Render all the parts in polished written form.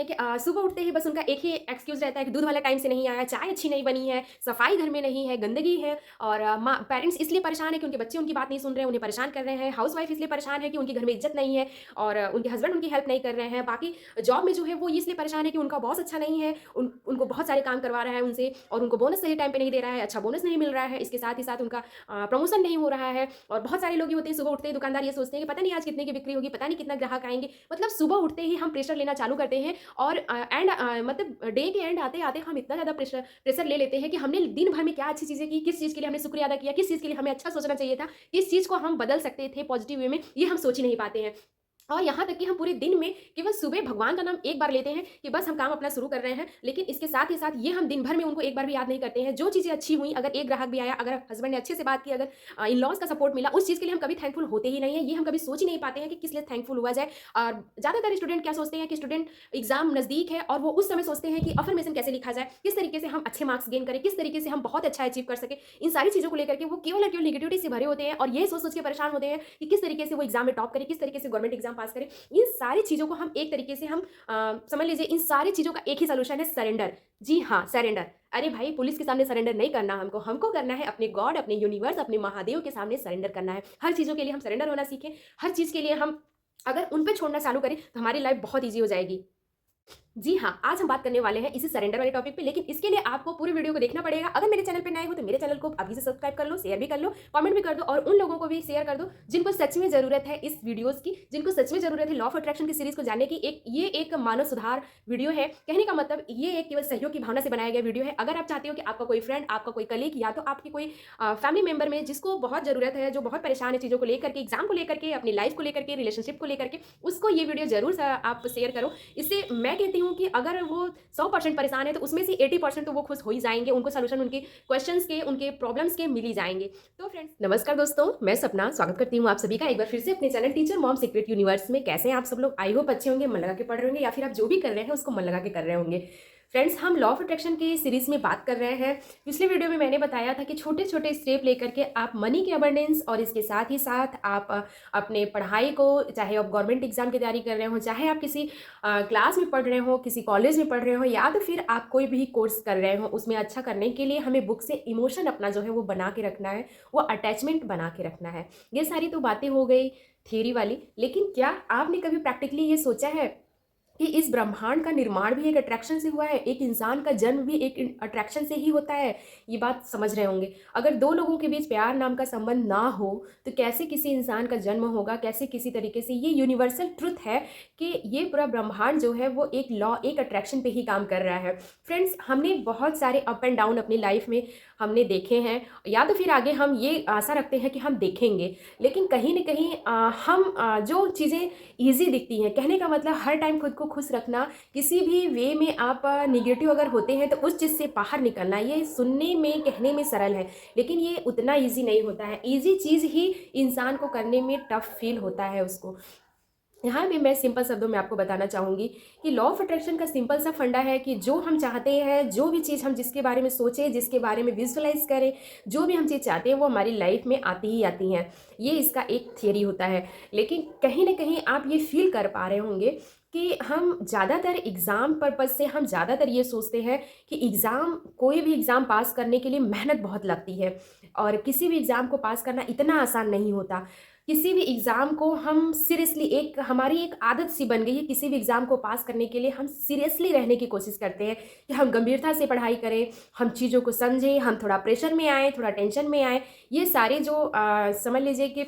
हैं कि सुबह उठते ही बस उनका एक ही एक्सक्यूज़ रहता है कि दूध वाला टाइम से नहीं आया, चाय अच्छी नहीं बनी है, सफाई घर में नहीं है, गंदगी है और माँ पेरेंट्स इसलिए परेशान है कि उनके बच्चे उनकी बात नहीं सुन रहे हैं, उन्हें परेशान कर रहे हैं। हाउसवाइफ़ इसलिए परेशान है कि उनके घर में इज़्ज़त नहीं है और उनके हस्बैंड उनकी हेल्प नहीं कर रहे हैं। बाकी जॉब में जो है वो इसलिए परेशान है कि उनका बॉस अच्छा नहीं है, उनको बहुत सारे काम करवा रहा है उनसे और उनको बोनस सही टाइम पे नहीं दे रहा है, अच्छा बोनस नहीं मिल रहा है। इसके साथ ही साथ उनका प्रमोशन नहीं हो रहा है और बहुत सारे लोग ये होते हैं सुबह उठते ही दुकानदार ये सोचते हैं कि पता नहीं आज कितने की बिक्री होगी, पता नहीं कितना ग्राहक आएँगे। मतलब सुबह उठते ही हम प्रेशर लेना चालू करते हैं और मतलब डे के एंड आते-आते हम इतना ज़्यादा प्रेशर प्रेशर ले लेते हैं कि हमने दिन भर में क्या अच्छी चीज़ें की, किस चीज़ के लिए हमने शुक्रिया अदा किया, किस चीज़ के लिए हमें अच्छा सोचना चाहिए था, किस चीज़ को हम बदल सकते थे पॉजिटिव वे में, ये हम सोच ही नहीं पाते हैं। और यहाँ तक कि हम पूरे दिन में केवल सुबह भगवान का नाम एक बार लेते हैं कि बस हम काम अपना शुरू कर रहे हैं, लेकिन इसके साथ ही साथ ये हम दिन भर में उनको एक बार भी याद नहीं करते हैं। जो चीज़ें अच्छी हुई, अगर एक ग्राहक भी आया, अगर हस्बैंड ने अच्छे से बात की, अगर इन-लॉज़ का सपोर्ट मिला, उस चीज़ के लिए हम कभी थैंकफुल होते ही नहीं हैं। ये हम कभी सोच ही नहीं पाते हैं कि किस लिए थैंकफुल हुआ जाए। और ज़्यादातर स्टूडेंट क्या सोचते हैं कि स्टूडेंट एग्ज़ाम नज़दीक है और वो उस समय सोचते हैं कि अफ़र्मेशन कैसे लिखा जाए, किस तरीके से हम अच्छे मार्क्स गेन करें, किस तरीके से हम बहुत अच्छा अचीव कर सकें। इन सारी चीज़ों को लेकर के वो केवल और केवल नेगेटिविटी से भरे होते हैं और ये सोच-सोच के परेशान होते हैं कि किस तरीके से वो एग्ज़ाम में टॉप करें, किस तरीके से गवर्नमेंट एग्ज़ाम पास करें। इन सारी चीज़ों को हम एक तरीके से हम समझ लीजिए इन सारी चीज़ों का एक ही सॉल्यूशन है सरेंडर। जी हाँ, सरेंडर। अरे भाई पुलिस के सामने सरेंडर नहीं करना हमको, हमको करना है अपने गॉड, अपने यूनिवर्स, अपने महादेव के सामने सरेंडर करना है। हर चीज़ों के लिए हम सरेंडर होना सीखें, हर चीज़ के लिए हम अगर उन पे छोड़ना चालू करें तो हमारी लाइफ़ बहुत ईज़ी हो जाएगी। जी हाँ, आज हम बात करने वाले हैं इसी सरेंडर वाले टॉपिक पे, लेकिन इसके लिए आपको पूरी वीडियो को देखना पड़ेगा। अगर मेरे चैनल पे नए हो तो मेरे चैनल को अभी से सब्सक्राइब कर लो, शेयर भी कर लो, कमेंट भी कर दो और उन लोगों को भी शेयर कर दो जिनको सच में ज़रूरत है इस वीडियोज़ की, जिनको सच में ज़रूरत है लॉ ऑफ अट्रैक्शन की सीरीज़ को जानने की। ये एक मानव सुधार वीडियो है। कहने का मतलब ये एक केवल सहयोग की भावना से बनाया गया वीडियो है। अगर आप चाहते हो कि आपका कोई फ्रेंड, आपका कोई कलीग या तो आपकी कोई फैमिली मेंबर में जिसको बहुत ज़रूरत है, जो बहुत परेशान है चीज़ों को लेकर के, एग्ज़ाम को लेकर के, अपनी लाइफ़ को लेकर के, रिलेशनशिप को लेकर के, उसको ये वीडियो ज़रूर आप शेयर करो। इससे मैं कहती हूँ कि अगर वो 100% परेशान है तो उसमें से 80% तो वो खुश हो ही जाएँगे, उनको सॉल्यूशन उनके क्वेश्चंस के, उनके प्रॉब्लम्स के मिल ही जाएँगे। तो फ्रेंड्स नमस्कार दोस्तों, मैं सपना स्वागत करती हूँ आप सभी का एक बार फिर से अपने channel teacher mom secret universe में। कैसे हैं आप सब लोग? आई होप अच्छे होंगे, मन लगा के पढ़ रहे होंगे या फिर आप जो भी कर रहे हैं उसको मन लगा के कर रहे होंगे। फ्रेंड्स हम लॉ ऑफ अट्रैक्शन की सीरीज़ में बात कर रहे हैं। पिछले वीडियो में मैंने बताया था कि छोटे-छोटे स्टेप लेकर के आप मनी की अबंडेंस और इसके साथ ही साथ आप अपने पढ़ाई को, चाहे आप गवर्नमेंट एग्ज़ाम की तैयारी कर रहे हो, चाहे आप किसी क्लास में पढ़ रहे हो, किसी कॉलेज में पढ़ रहे हो या तो फिर आप कोई भी कोर्स कर रहे हो, उसमें अच्छा करने के लिए हमें बुक से इमोशन अपना जो है वो बना के रखना है, वो अटैचमेंट बना के रखना है। ये सारी तो बातें हो गई थियरी वाली, लेकिन क्या आपने कभी प्रैक्टिकली ये सोचा है कि इस ब्रह्मांड का निर्माण भी एक अट्रैक्शन से हुआ है, एक इंसान का जन्म भी एक अट्रैक्शन से ही होता है? ये बात समझ रहे होंगे। अगर दो लोगों के बीच प्यार नाम का संबंध ना हो तो कैसे किसी इंसान का जन्म होगा, कैसे किसी तरीके से? ये यूनिवर्सल ट्रुथ है कि ये पूरा ब्रह्मांड जो है वो एक लॉ, एक अट्रैक्शन पे ही काम कर रहा है। फ्रेंड्स हमने बहुत सारे अप एंड डाउन अपनी लाइफ में हमने देखे हैं, या तो फिर आगे हम ये आशा रखते हैं कि हम देखेंगे, लेकिन कहीं न कहीं हम जो चीज़ें ईज़ी दिखती हैं, कहने का मतलब हर टाइम खुद को खुश रखना, किसी भी वे में आप नेगेटिव अगर होते हैं तो उस चीज़ से बाहर निकलना, ये सुनने में, कहने में सरल है, लेकिन ये उतना ईज़ी नहीं होता है। ईज़ी चीज़ ही इंसान को करने में टफ़ फ़ील होता है उसको। यहाँ भी मैं सिंपल शब्दों में आपको बताना चाहूँगी कि लॉ ऑफ अट्रैक्शन का सिंपल सा फंडा है कि जो हम चाहते हैं, जो भी चीज़ हम जिसके बारे में सोचें, जिसके बारे में विजुअलाइज़ करें, जो भी हम चीज़ चाहते हैं वो हमारी लाइफ में आती ही आती हैं। ये इसका एक थियरी होता है। लेकिन कहीं न कहीं आप ये फ़ील कर पा रहे होंगे कि हम ज़्यादातर एग्ज़ाम पर्पज़ से हम ज़्यादातर ये सोचते हैं कि एग्ज़ाम, कोई भी एग्ज़ाम पास करने के लिए मेहनत बहुत लगती है और किसी भी एग्ज़ाम को पास करना इतना आसान नहीं होता। किसी भी एग्ज़ाम को हम सीरियसली, एक हमारी एक आदत सी बन गई है, किसी भी एग्ज़ाम को पास करने के लिए हम सीरियसली रहने की कोशिश करते हैं कि हम गंभीरता से पढ़ाई करें, हम चीज़ों को समझें, हम थोड़ा प्रेशर में आएँ, थोड़ा टेंशन में आएँ। ये सारे जो समझ लीजिए कि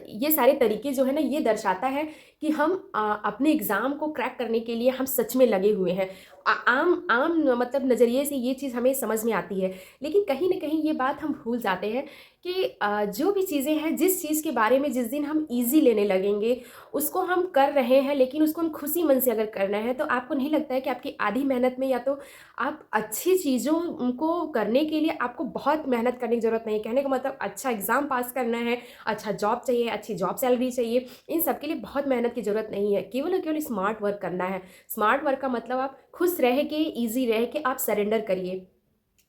ये सारे तरीके जो है ना, ये दर्शाता है कि हम अपने एग्ज़ाम को क्रैक करने के लिए हम सच में लगे हुए हैं। आम आम मतलब नज़रिए से ये चीज़ हमें समझ में आती है, लेकिन कहीं न कहीं ये बात हम भूल जाते हैं कि जो भी चीज़ें हैं, जिस चीज़ के बारे में जिस दिन हम ईज़ी लेने लगेंगे, उसको हम कर रहे हैं, लेकिन उसको हम खुशी मन से अगर करना है, तो आपको नहीं लगता है कि आपकी आधी मेहनत में, या तो आप अच्छी चीज़ों को करने के लिए आपको बहुत मेहनत करने की ज़रूरत नहीं है। कहने का मतलब अच्छा एग्ज़ाम पास करना है, अच्छा जॉब चाहिए, अच्छी जॉब सैलरी चाहिए, इन सब के लिए बहुत मेहनत की ज़रूरत नहीं है। केवल और केवल स्मार्ट वर्क करना है। स्मार्ट वर्क का मतलब आप खुश रह के, ईज़ी रह के आप सरेंडर करिए।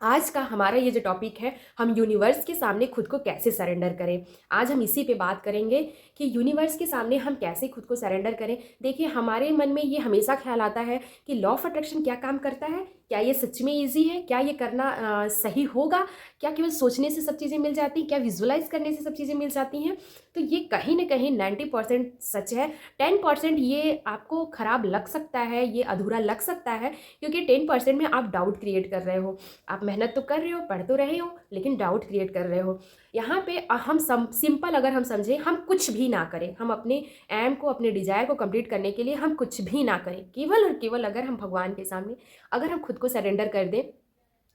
आज का हमारा ये जो टॉपिक है, हम यूनिवर्स के सामने खुद को कैसे सरेंडर करें। आज हम इसी पे बात करेंगे कि यूनिवर्स के सामने हम कैसे खुद को सरेंडर करें। देखिए, हमारे मन में ये हमेशा ख्याल आता है कि लॉ ऑफ अट्रैक्शन क्या काम करता है, क्या ये सच में ईजी है, क्या ये करना सही होगा, क्या केवल सोचने से सब चीज़ें मिल जाती, क्या विजुलाइज करने से सब चीज़ें मिल जाती हैं। तो ये कहीं ना कहीं 90% सच है। 10% ये आपको ख़राब लग सकता है, ये अधूरा लग सकता है, क्योंकि 10% में आप डाउट क्रिएट कर रहे हो। आप मेहनत तो कर रहे हो, पढ़ तो रहे हो, लेकिन डाउट क्रिएट कर रहे हो। यहाँ पे हम सिंपल अगर हम समझें, हम कुछ भी ना करें, हम अपने एम को, अपने डिजायर को कंप्लीट करने के लिए हम कुछ भी ना करें, केवल और केवल अगर हम भगवान के सामने अगर हम खुद को सरेंडर कर दें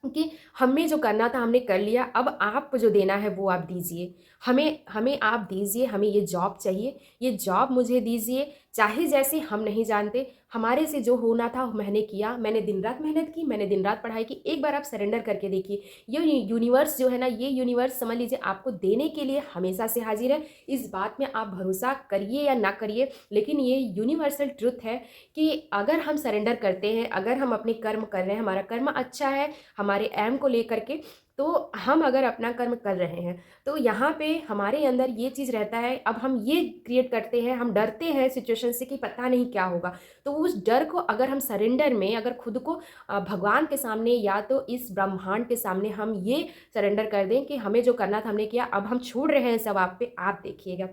कि हमें जो करना था हमने कर लिया, अब आप जो देना है वो आप दीजिए, हमें हमें आप दीजिए, हमें ये जॉब चाहिए, ये जॉब मुझे दीजिए, चाहे जैसे हम नहीं जानते, हमारे से जो होना था मैंने किया, मैंने दिन रात मेहनत की, मैंने दिन रात पढ़ाई की। एक बार आप सरेंडर करके देखिए, ये यूनिवर्स जो है ना, ये यूनिवर्स समझ लीजिए आपको देने के लिए हमेशा से हाजिर है। इस बात में आप भरोसा करिए या ना करिए, लेकिन ये यूनिवर्सल ट्रुथ है कि अगर हम सरेंडर करते हैं, अगर हम अपने कर्म कर रहे हैं, हमारा कर्म अच्छा है हमारे एम को लेकर के, तो हम अगर अपना कर्म कर रहे हैं, तो यहाँ पे हमारे अंदर ये चीज़ रहता है। अब हम ये क्रिएट करते हैं, हम डरते हैं सिचुएशन से कि पता नहीं क्या होगा, तो उस डर को अगर हम सरेंडर में, अगर खुद को भगवान के सामने या तो इस ब्रह्मांड के सामने हम ये सरेंडर कर दें कि हमें जो करना था हमने किया, अब हम छोड़ रहे हैं सब आप पे, आप देखिएगा।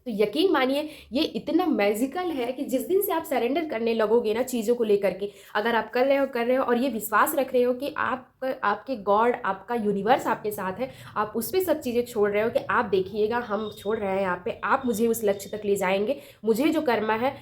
तो यकीन मानिए, ये इतना मैजिकल है कि जिस दिन से आप सरेंडर करने लगोगे ना चीज़ों को लेकर के, अगर आप कर रहे हो और ये विश्वास रख रहे हो कि आपके गॉड, आपका यूनिवर्स आपके साथ है, आप उस पर सब चीज़ें छोड़ रहे हो कि आप देखिएगा हम छोड़ रहे हैं यहाँ पे, आप मुझे उस लक्ष्य तक ले जाएंगे, मुझे जो कर्म है,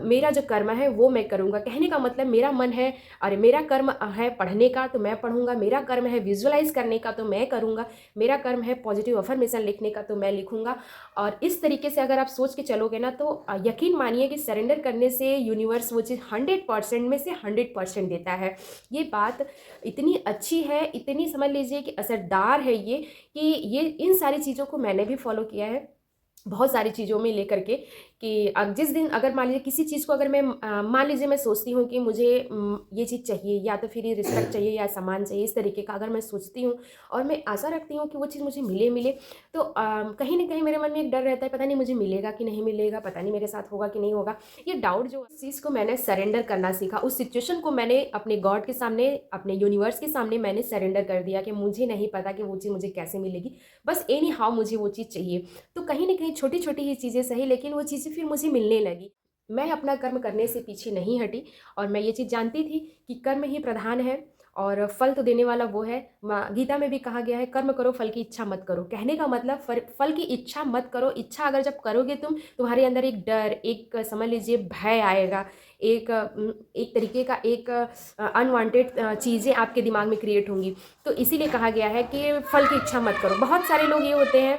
मेरा जो कर्म है वो मैं करूँगा। कहने का मतलब, मेरा मन है, अरे मेरा कर्म है पढ़ने का तो मैं पढ़ूंगा, मेरा कर्म है विजुअलाइज करने का तो मैं करूँगा, मेरा कर्म है पॉजिटिव अफर्मेशन लिखने का तो मैं लिखूँगा। और इस तरीके से अगर आप सोच के चलोगे ना, तो यकीन मानिए कि सरेंडर करने से यूनिवर्स वो चीज़ 100% में से 100% देता है। ये बात इतनी अच्छी है, इतनी समझ लीजिए कि असरदार है ये, कि ये इन सारी चीज़ों को मैंने भी फॉलो किया है बहुत सारी चीज़ों में लेकर के, कि अब जिस दिन अगर मान लीजिए किसी चीज़ को अगर मैं मान लीजिए मैं सोचती हूँ कि मुझे ये चीज़ चाहिए, या तो फिर ये रिस्पेक्ट चाहिए या सम्मान चाहिए, इस तरीके का अगर मैं सोचती हूँ और मैं आशा रखती हूँ कि वो चीज़ मुझे मिले, तो कहीं ना कहीं मेरे मन में एक डर रहता है, पता नहीं मुझे मिलेगा कि नहीं मिलेगा, पता नहीं मेरे साथ होगा कि नहीं होगा। ये डाउट जो, इस चीज़ को मैंने सरेंडर करना सीखा, उस सिचुएशन को मैंने अपने गॉड के सामने, अपने यूनिवर्स के सामने मैंने सरेंडर कर दिया कि मुझे नहीं पता कि वो चीज़ मुझे कैसे मिलेगी, बस एनी हाउ मुझे वो चीज़ चाहिए। तो कहीं ना कहीं छोटी छोटी ही चीज़ें सही, लेकिन वो चीज़ें फिर मुझे मिलने लगी। मैं अपना कर्म करने से पीछे नहीं हटी, और मैं ये चीज़ जानती थी कि कर्म ही प्रधान है और फल तो देने वाला वो है। गीता में भी कहा गया है, कर्म करो फल की इच्छा मत करो। कहने का मतलब फल की इच्छा मत करो। इच्छा अगर जब करोगे तुम्हारे अंदर एक डर, एक समझ लीजिए भय आएगा, एक तरीके का एक अनवांटेड चीज़ें आपके दिमाग में क्रिएट होंगी। तो इसीलिए कहा गया है कि फल की इच्छा मत करो। बहुत सारे लोग ये होते हैं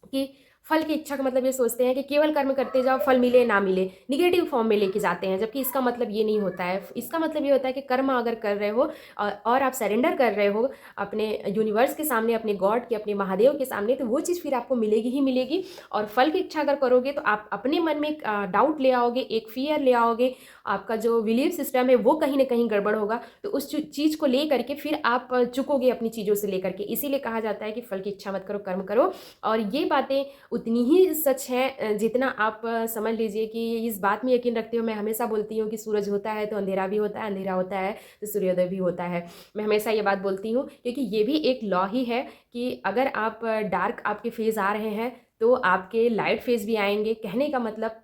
कि फल की इच्छा का मतलब ये सोचते हैं कि केवल कर्म करते जाओ, फल मिले ना मिले, निगेटिव फॉर्म में लेके जाते हैं, जबकि इसका मतलब ये नहीं होता है। इसका मतलब ये होता है कि कर्म अगर कर रहे हो और आप सरेंडर कर रहे हो अपने यूनिवर्स के सामने, अपने गॉड के, अपने महादेव के सामने, तो वो चीज़ फिर आपको मिलेगी ही मिलेगी। और फल की इच्छा अगर करोगे तो आप अपने मन में एक डाउट ले आओगे, एक फियर ले आओगे, आपका जो बिलीव सिस्टम है वो कहीं ना कहीं गड़बड़ होगा, तो उस चीज़ को ले करके फिर आप चुकोगे अपनी चीज़ों से लेकर के। इसीलिए कहा जाता है कि फल की इच्छा मत करो, कर्म करो। और ये बातें उतनी ही सच है जितना आप समझ लीजिए कि इस बात में यकीन रखते हो। मैं हमेशा बोलती हूँ कि सूरज होता है तो अंधेरा भी होता है, अंधेरा होता है तो सूर्योदय भी होता है। मैं हमेशा ये बात बोलती हूँ, क्योंकि ये भी एक लॉ ही है कि अगर आप डार्क आपके फेज आ रहे हैं तो आपके लाइट फेज भी आएंगे। कहने का मतलब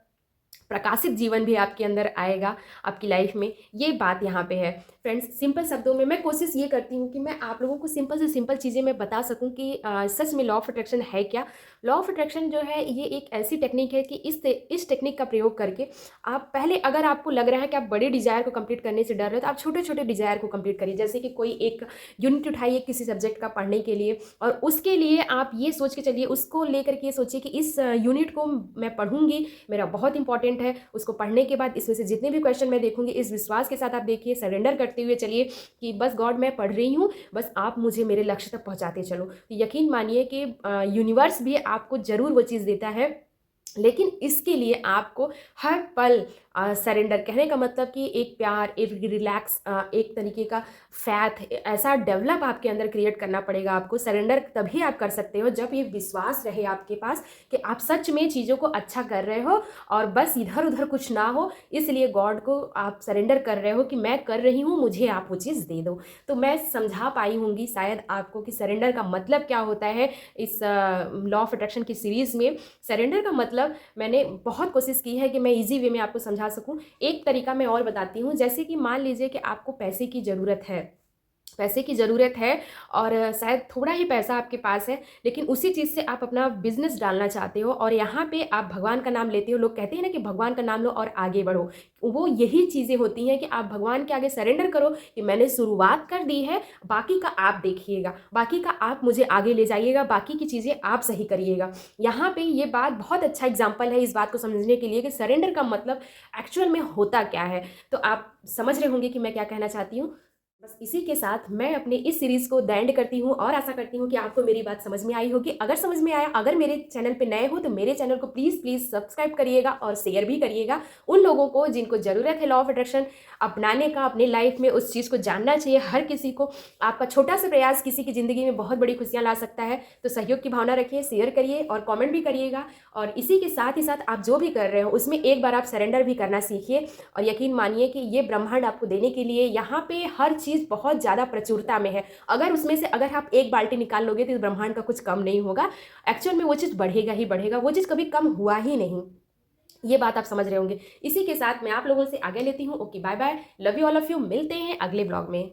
प्रकाशित जीवन भी आपके अंदर आएगा आपकी लाइफ में। ये बात यहाँ पे है फ्रेंड्स। सिंपल शब्दों में मैं कोशिश ये करती हूँ कि मैं आप लोगों को सिंपल से सिंपल चीज़ें मैं बता सकूँ कि सच में लॉ ऑफ अट्रैक्शन है क्या। लॉ ऑफ अट्रैक्शन जो है ये एक ऐसी टेक्निक है कि इस टेक्निक का प्रयोग करके आप पहले, अगर आपको लग रहा है कि आप बड़े डिज़ायर को कंप्लीट करने से डर रहे हो, तो आप छोटे छोटे डिज़ायर को कंप्लीट करिए। जैसे कि कोई एक यूनिट उठाइए किसी सब्जेक्ट का पढ़ने के लिए, और उसके लिए आप ये सोच के चलिए, उसको लेकर के ये सोचिए कि इस यूनिट को मैं पढ़ूंगी, मेरा बहुत इंपॉर्टेंट है। उसको पढ़ने के बाद इसमें से जितने भी क्वेश्चन मैं देखूंगी, इस विश्वास के साथ आप देखिए, सरेंडर करते हुए चलिए कि बस गॉड मैं पढ़ रही हूँ, बस आप मुझे मेरे लक्ष्य तक पहुँचाते चलो। तो यकीन मानिए कि यूनिवर्स भी आपको ज़रूर वो चीज़ देता है, लेकिन इसके लिए आपको हर पल सरेंडर कहने का मतलब कि एक प्यार, एक रिलैक्स, एक तरीके का फैथ ऐसा डेवलप आपके अंदर क्रिएट करना पड़ेगा आपको। सरेंडर तभी आप कर सकते हो जब ये विश्वास रहे आपके पास कि आप सच में चीज़ों को अच्छा कर रहे हो और बस इधर उधर कुछ ना हो, इसलिए गॉड को आप सरेंडर कर रहे हो कि मैं कर रही हूँ, मुझे आप वो चीज़ दे दो। तो मैं समझा पाई होंगी शायद आपको कि सरेंडर का मतलब क्या होता है। इस लॉ ऑफ अट्रैक्शन की सीरीज़ में सरेंडर का मतलब मैंने बहुत कोशिश की है कि मैं इजी वे में आपको समझा सकूं। एक तरीका मैं और बताती हूँ, जैसे कि मान लीजिए कि आपको पैसे की ज़रूरत है, पैसे की ज़रूरत है और शायद थोड़ा ही पैसा आपके पास है, लेकिन उसी चीज़ से आप अपना बिजनेस डालना चाहते हो और यहाँ पे आप भगवान का नाम लेते हो। लोग कहते हैं ना कि भगवान का नाम लो और आगे बढ़ो। वो यही चीज़ें होती हैं कि आप भगवान के आगे सरेंडर करो कि मैंने शुरुआत कर दी है, बाकी का आप देखिएगा, बाकी का आप मुझे आगे ले जाइएगा, बाकी की चीज़ें आप सही करिएगा। यहाँ पे ये बात बहुत अच्छा एग्जाम्पल है इस बात को समझने के लिए कि सरेंडर का मतलब एक्चुअल में होता क्या है। तो आप समझ रहे होंगे कि मैं क्या कहना चाहती हूँ। बस इसी के साथ मैं अपने इस सीरीज़ को द एंड करती हूँ और आशा करती हूँ कि आपको मेरी बात समझ में आई होगी। अगर समझ में आया, अगर मेरे चैनल पे नए हो तो मेरे चैनल को प्लीज़ प्लीज़ सब्सक्राइब करिएगा और शेयर भी करिएगा उन लोगों को जिनको ज़रूरत है लॉ ऑफ अट्रैक्शन अपनाने का अपने लाइफ में। उस चीज़ को जानना चाहिए हर किसी को। आपका छोटा सा प्रयास किसी की ज़िंदगी में बहुत बड़ी खुशियाँ ला सकता है। तो सहयोग की भावना रखिए, शेयर करिए और कॉमेंट भी करिएगा। और इसी के साथ ही साथ आप जो भी कर रहे हो उसमें एक बार आप सरेंडर भी करना सीखिए और यकीन मानिए कि ये ब्रह्मांड आपको देने के लिए यहाँ पे हर चीज़ बहुत ज़्यादा प्रचुरता में है। अगर उसमें से अगर आप एक बाल्टी निकाल लोगे तो इस ब्रह्मांड का कुछ कम नहीं होगा। एक्चुअल में वो चीज़ बढ़ेगा ही बढ़ेगा, वो चीज़ कभी कम हुआ ही नहीं। ये बात आप समझ रहे होंगे। इसी के साथ मैं आप लोगों से आगे लेती हूँ। Okay, bye bye, love you all of you. मिलते हैं अगले ब्लॉग में।